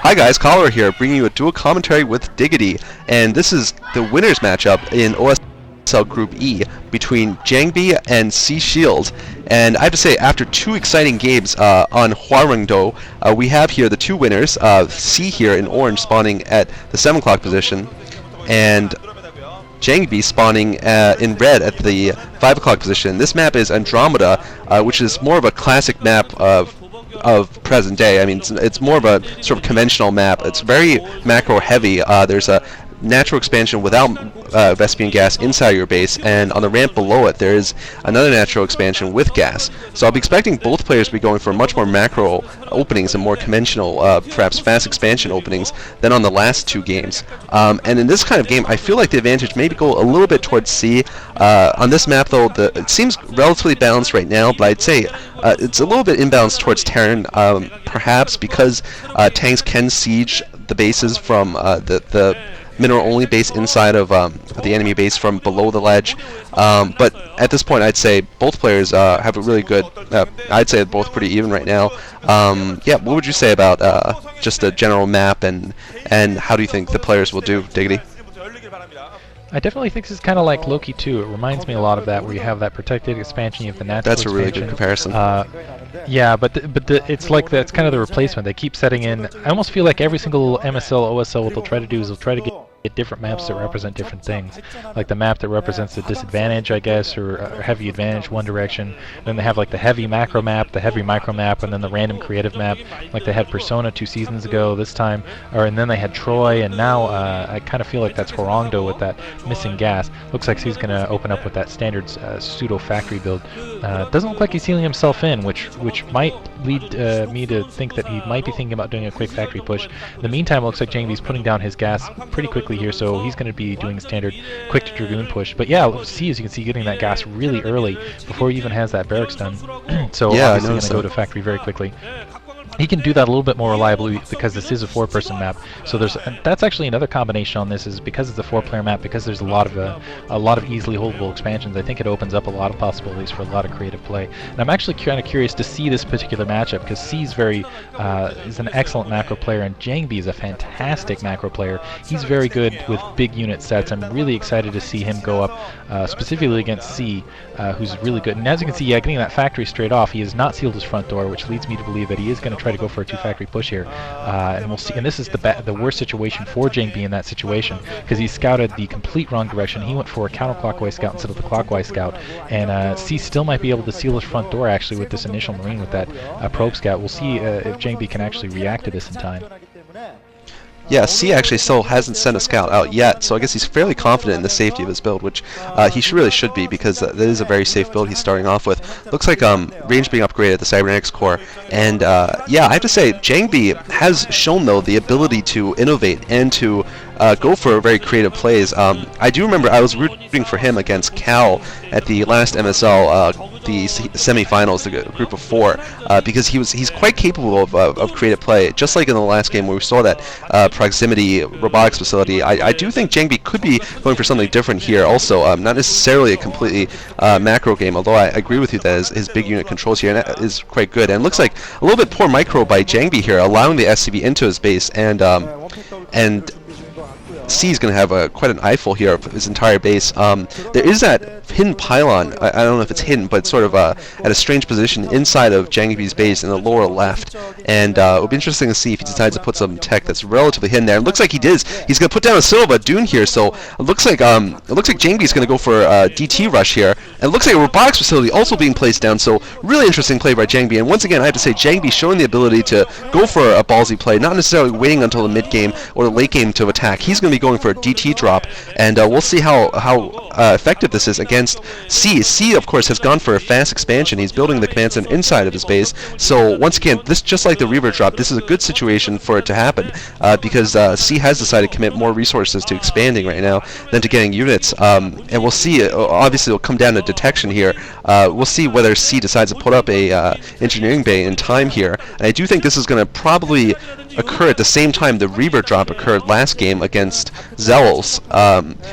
Hi guys, Collar here, bringing you a dual commentary with Diggity, and this is the winners matchup in OSL Group E between Jangbi and C Shield. And I have to say, after two exciting games on Huarengdo, we have here the two winners, C here in orange spawning at the 7 o'clock position, and Jangbi spawning in red at the 5 o'clock position. This map is Andromeda, which is more of a classic map of present day. I mean, it's more of a sort of conventional map. It's very macro heavy. There's a natural expansion without Vespian gas inside your base, and on the ramp below it there is another natural expansion with gas. So I'll be expecting both players to be going for much more macro openings and more conventional, perhaps fast expansion openings than on the last two games. And in this kind of game, I feel like the advantage maybe go a little bit towards C. On this map though, it seems relatively balanced right now, but I'd say it's a little bit imbalanced towards Terran, perhaps because tanks can siege the bases from the mineral-only base inside of the enemy base from below the ledge. But at this point, I'd say both players have a really good. I'd say both pretty even right now. Yeah, what would you say about just the general map and how do you think the players will do, Diggity? I definitely think this is kind of like Loki 2. It reminds me a lot of that, where you have that protected expansion, you have the natural That's expansion. a really good comparison. Yeah, but it's like that's kind of the replacement. They keep setting in. I almost feel like every single MSL, OSL, what they'll try to do is they'll try to get different maps that represent different things. Like the map that represents the disadvantage, I guess, or heavy advantage one direction. Then they have like the heavy macro map, the heavy micro map, and then the random creative map. Like they had Persona 2 seasons ago. This time, and then they had Troy, and now I kind of feel like that's Huarengdo with that missing gas. Looks like he's going to open up with that standard pseudo factory build. Doesn't look like he's sealing himself in, which might lead me to think that he might be thinking about doing a quick factory push. In the meantime, it looks like Jangbi's putting down his gas pretty quickly here, so he's going to be doing standard quick to Dragoon push. But yeah, see, as you can see, getting that gas really early before he even has that barracks done. So yeah, obviously going to go to factory very quickly. He can do that a little bit more reliably because this is a 4-person map. So that's actually another combination on this, is because it's a 4-player map, because there's a lot of easily holdable expansions. I think it opens up a lot of possibilities for a lot of creative play. And I'm actually kind of curious to see this particular matchup, because C is is an excellent macro player, and Jangbi is a fantastic macro player. He's very good with big unit sets. I'm really excited to see him go up specifically against C, who's really good. And as you can see, yeah, getting that factory straight off, he has not sealed his front door, which leads me to believe that he is going to try to go for a 2-factory push here, and we'll see. And this is the worst situation for Jangbi in that situation, because he scouted the complete wrong direction. He went for a counterclockwise scout instead of the clockwise scout, and C still might be able to seal his front door actually with this initial marine with that probe scout. We'll see if Jangbi can actually react to this in time. Yeah, C actually still hasn't sent a scout out yet, so I guess he's fairly confident in the safety of his build, which he really should be, because that is a very safe build he's starting off with. Looks like range being upgraded at the cybernetics core, and yeah, I have to say, Jangbi has shown though the ability to innovate and to go for very creative plays. I do remember I was rooting for him against Cal at the last MSL, the semifinals, the group of 4, because he's quite capable of creative play, just like in the last game where we saw that proximity robotics facility. I do think Jangbi could be going for something different here also, not necessarily a completely macro game, although I agree with you that his big unit controls here is quite good. And it looks like a little bit poor micro by Jangbi here, allowing the SCV into his base, and C is going to have quite an eyeful here of his entire base. There is that hidden pylon. I don't know if it's hidden, but it's sort of at a strange position inside of Jangbi's base in the lower left. And it will be interesting to see if he decides to put some tech that's relatively hidden there. It looks like he does. He's going to put down a Silva Dune here, so it looks like Jangbi's going to go for a DT rush here. And it looks like a robotics facility also being placed down, so really interesting play by Jangbi. And once again, I have to say, Jangbi showing the ability to go for a ballsy play, not necessarily waiting until the mid game or the late game to attack. He's going to be going for a DT drop, and we'll see how effective this is against C. C, of course, has gone for a fast expansion. He's building the command center inside of his base, so once again, this, just like the Reaver drop, this is a good situation for it to happen, because C has decided to commit more resources to expanding right now than to getting units, and we'll see. Obviously, it'll come down to detection here. We'll see whether C decides to put up a engineering bay in time here, and I do think this is going to probably occur at the same time the Reaver drop occurred last game against Zels.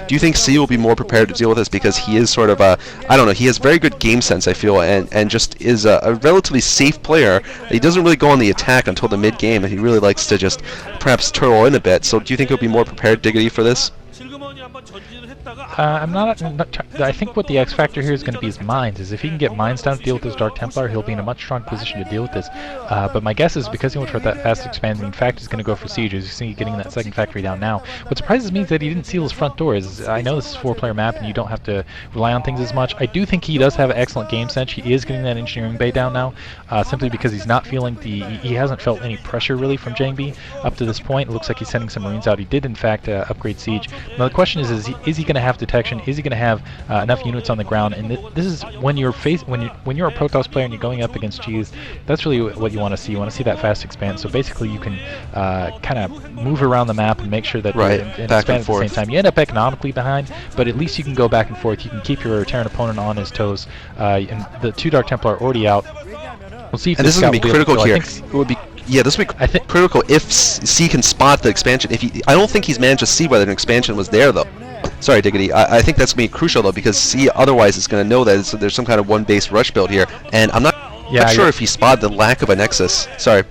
Do you think C will be more prepared to deal with this because he is sort of a, I don't know, he has very good game sense, I feel, and just is a relatively safe player. He doesn't really go on the attack until the mid game, and he really likes to just perhaps turtle in a bit. So do you think he'll be more prepared, Diggity, for this? I think what the X factor here is going to be his mines. Is if he can get mines down to deal with this Dark Templar, he'll be in a much stronger position to deal with this. But my guess is because he went for that fast expanding fact, he's going to go for siege. As you see, getting that second factory down now. What surprises me is that he didn't seal his front doors. I know this is a 4-player map and you don't have to rely on things as much. I do think he does have an excellent game sense. He is getting that engineering bay down now, simply because he's not feeling he hasn't felt any pressure really from Jangbi up to this point. It looks like he's sending some Marines out. He did in fact upgrade siege. Now the question is he going to have detection? Is he going to have enough units on the ground? And this is when you're when you're a protoss player and you're going up against G's, that's really what you want to see. You want to see that fast expand. So basically, you can kind of move around the map and make sure that right, and expand at the same time. You end up economically behind, but at least you can go back and forth. You can keep your Terran opponent on his toes. And the 2 Dark Templar are already out. We'll see if and this is going to be critical here. It would be. Yeah, this would be critical if C can spot the expansion. I don't think he's managed to see whether an expansion was there though. Sorry, Diggity. I think that's going to be crucial though, because C otherwise is going to know that there's some kind of one base rush build here, and I'm not sure if he spotted the lack of a nexus. Sorry.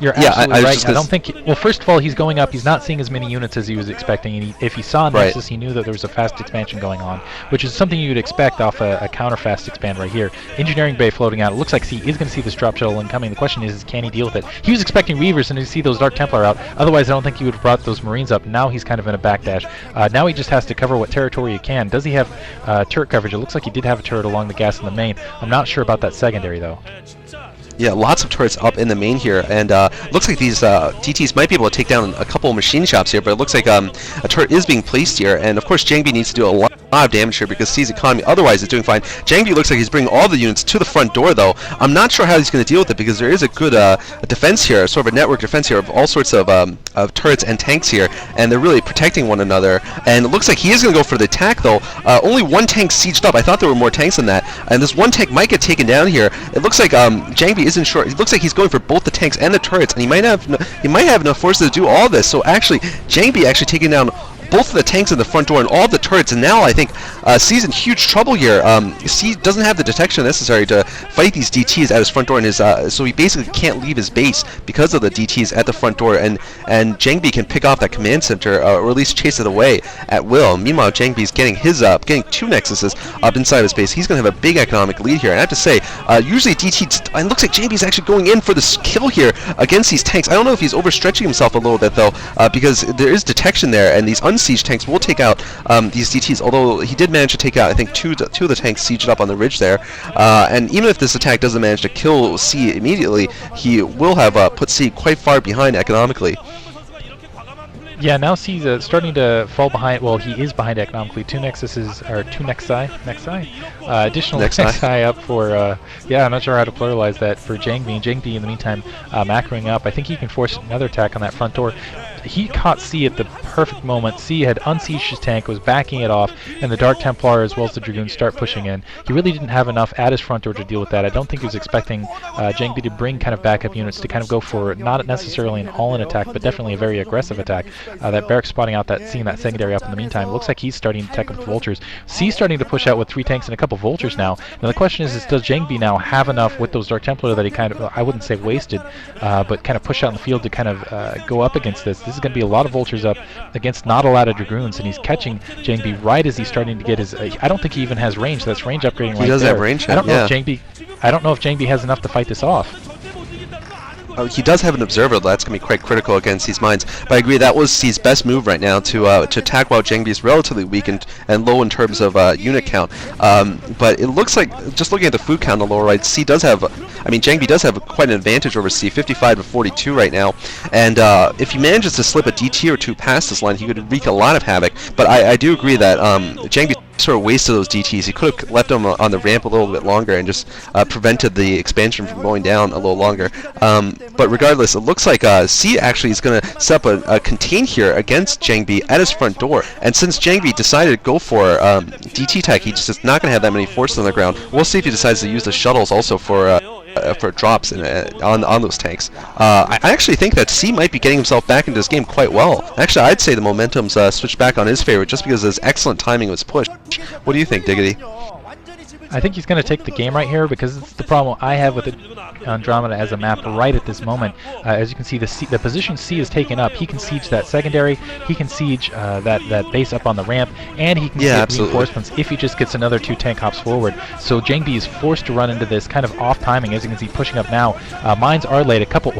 You're absolutely right. I don't think. Well, first of all, he's going up. He's not seeing as many units as he was expecting. And if he saw Nexus, he knew that there was a fast expansion going on, which is something you would expect off a counter fast expand right here. Engineering bay floating out. It looks like he is going to see this drop shuttle incoming. The question is can he deal with it? He was expecting Reavers and to see those Dark Templar out. Otherwise, I don't think he would have brought those Marines up. Now he's kind of in a backdash. Now he just has to cover what territory he can. Does he have turret coverage? It looks like he did have a turret along the gas in the main. I'm not sure about that secondary though. Yeah, lots of turrets up in the main here, and looks like these DTs might be able to take down a couple of machine shops here, but it looks like a turret is being placed here, and of course Jangbi needs to do a lot of damage here because C's economy otherwise is doing fine. Jangbi looks like he's bringing all the units to the front door though. I'm not sure how he's going to deal with it because there is a good defense here, sort of a network defense here of all sorts of turrets and tanks here, and they're really protecting one another, and it looks like he is going to go for the attack though. Only one tank sieged up. I thought there were more tanks than that, and this one tank might get taken down here. It looks like Jangbi isn't sure. It looks like he's going for both the tanks and the turrets, and he might have enough forces to do all this. So actually, Jangbi actually taking down both of the tanks in the front door and all the turrets, and now I think C's in huge trouble here. C doesn't have the detection necessary to fight these DTs at his front door, and so he basically can't leave his base because of the DTs at the front door, and Jangbi can pick off that command center or at least chase it away at will. Meanwhile, Jangbi's getting 2 nexuses up inside his base. He's going to have a big economic lead here, and I have to say, usually DT, it looks like Jangbi's actually going in for this kill here against these tanks. I don't know if he's overstretching himself a little bit though, because there is detection there, and these unsieged tanks will take out these DTs, although he did manage to take out, I think, two of the tanks sieged up on the ridge there. And even if this attack doesn't manage to kill C immediately, he will have put C quite far behind economically. Yeah, now C's starting to fall behind. Well, he is behind economically. 2 nexuses, or 2 nexi? Additional nexi up for, yeah, I'm not sure how to pluralize that for Jangbi. And Jangbi, in the meantime, macroing up. I think he can force another attack on that front door. He caught C at the perfect moment. C had unsieged his tank, was backing it off, and the Dark Templar as well as the Dragoons start pushing in. He really didn't have enough at his front door to deal with that. I don't think he was expecting Jangbi to bring kind of backup units to kind of go for not necessarily an all-in attack, but definitely a very aggressive attack. That Barrack spotting out seeing that secondary up in the meantime. Looks like he's starting to tech up with vultures. C's starting to push out with 3 tanks and a couple vultures now. Now the question is does Jangbi now have enough with those Dark Templar that he kind of, I wouldn't say wasted, but kind of push out in the field to kind of go up against this. This is going to be a lot of vultures up against not a lot of Dragoons, and he's catching Jangbi right as he's starting to get his, I don't think he even has range. That's range upgrading right there. He does have range. I don't know if Jangbi has enough to fight this off. He does have an observer. That's going to be quite critical against these mines. But I agree that was C's best move right now to attack while Jangbi is relatively weak and low in terms of unit count. But it looks like, just looking at the food count on the lower right, Jangbi does have quite an advantage over C, 55 to 42 right now. And if he manages to slip a DT or 2 past this line, he could wreak a lot of havoc. But I do agree that Jangbi sort of wasted those DTs. He could have left them on the ramp a little bit longer and just prevented the expansion from going down a little longer. But regardless, it looks like C actually is going to set up a contain here against Jangbi at his front door. And since Jangbi decided to go for DT tech, he just is not going to have that many forces on the ground. We'll see if he decides to use the shuttles also for for drops on those tanks. I actually think that C might be getting himself back into this game quite well. Actually, I'd say the momentum's switched back on his favor just because of his excellent timing of his push. What do you think, Diggity? I think he's going to take the game right here because it's the problem I have with Andromeda as a map right at this moment. As you can see, the position C is taken up. He can siege that secondary, he can siege that base up on the ramp, and he can get reinforcements if he just gets another 2 tank hops forward. So Jangbi is forced to run into this kind of off timing, as you can see, pushing up now. Mines are laid, a couple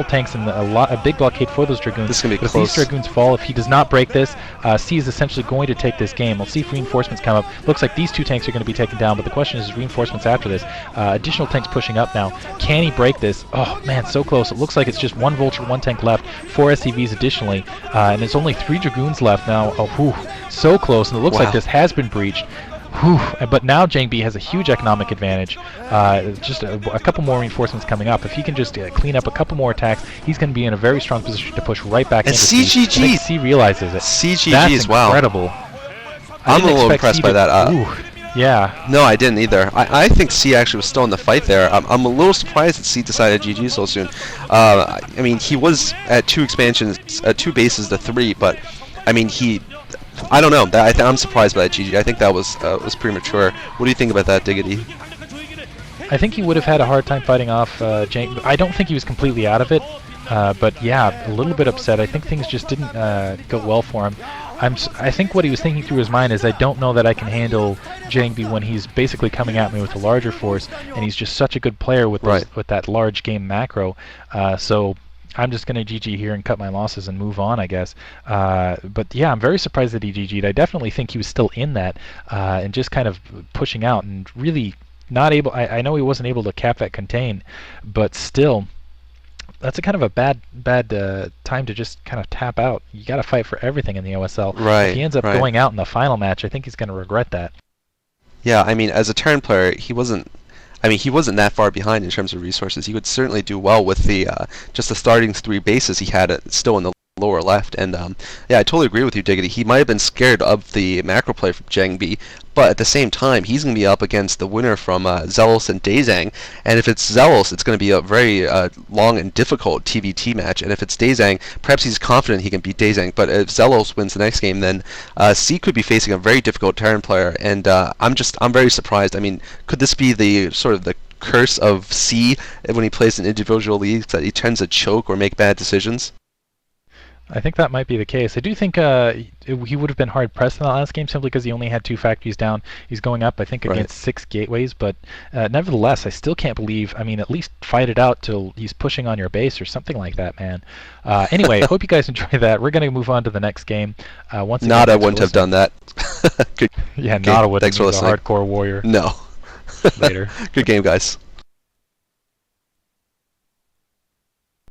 tanks and a big blockade for those Dragoons. This is going to be but close. If these Dragoons fall, if he does not break this, C is essentially going to take this game. We'll see if reinforcements come up. Looks like these 2 tanks are going to be taken down, but the question is reinforcements after this. Additional tanks pushing up now. Can he break this? Oh man, so close. It looks like it's just 1 Vulture, 1 tank left, 4 SCVs additionally, and there's only 3 Dragoons left now. Oh, whew, so close, and it looks like this has been breached. Whew. But now Jangbi has a huge economic advantage. Just a couple more reinforcements coming up. If he can just clean up a couple more attacks, he's going to be in a very strong position to push right back into CGG. C realizes it. CGG's, wow. Incredible. I'm a little impressed by that. Yeah. No, I didn't either. I think C actually was still in the fight there. I'm a little surprised that C decided GG so soon. I mean, he was at 2 expansions, 2 bases to 3, but I mean, I don't know. I'm surprised by that GG. I think that was premature. What do you think about that, Diggity? I think he would have had a hard time fighting off Jangi. I don't think he was completely out of it, but yeah, a little bit upset. I think things just didn't go well for him. I think what he was thinking through his mind is, I don't know that I can handle Jangbi when he's basically coming at me with a larger force, and he's just such a good player with with that large game macro. So I'm just going to GG here and cut my losses and move on, I guess. But yeah, I'm very surprised that he GG'd. I definitely think he was still in that and just kind of pushing out and really not able. I know he wasn't able to cap that contain, but still, that's a kind of a bad time to just kind of tap out. You got to fight for everything in the OSL. Right. If he ends up going out in the final match, I think he's going to regret that. Yeah, I mean, as a Terran player, he wasn't that far behind in terms of resources. He would certainly do well with the just the starting 3 bases he had still in the lower left. And yeah, I totally agree with you, Diggity. He might have been scared of the macro play from Jangbi, but at the same time, he's going to be up against the winner from Zelos and Daezang. And if it's Zelos, it's going to be a very long and difficult TVT match. And if it's Daezang, perhaps he's confident he can beat Daezang. But if Zelos wins the next game, then C could be facing a very difficult Terran player. And I'm very surprised. I mean, could this be the sort of the curse of C when he plays in individual leagues, that he tends to choke or make bad decisions? I think that might be the case. I do think he would have been hard pressed in the last game simply because he only had 2 factories down. He's going up, I think, against 6 gateways, but nevertheless, I still can't believe. I mean, at least fight it out till he's pushing on your base or something like that, man. Anyway, I hope you guys enjoy that. We're going to move on to the next game. Once again, Nada wouldn't have done that. Yeah, Nada wouldn't. Thanks for listening. A hardcore warrior. No. Later. Good game, guys.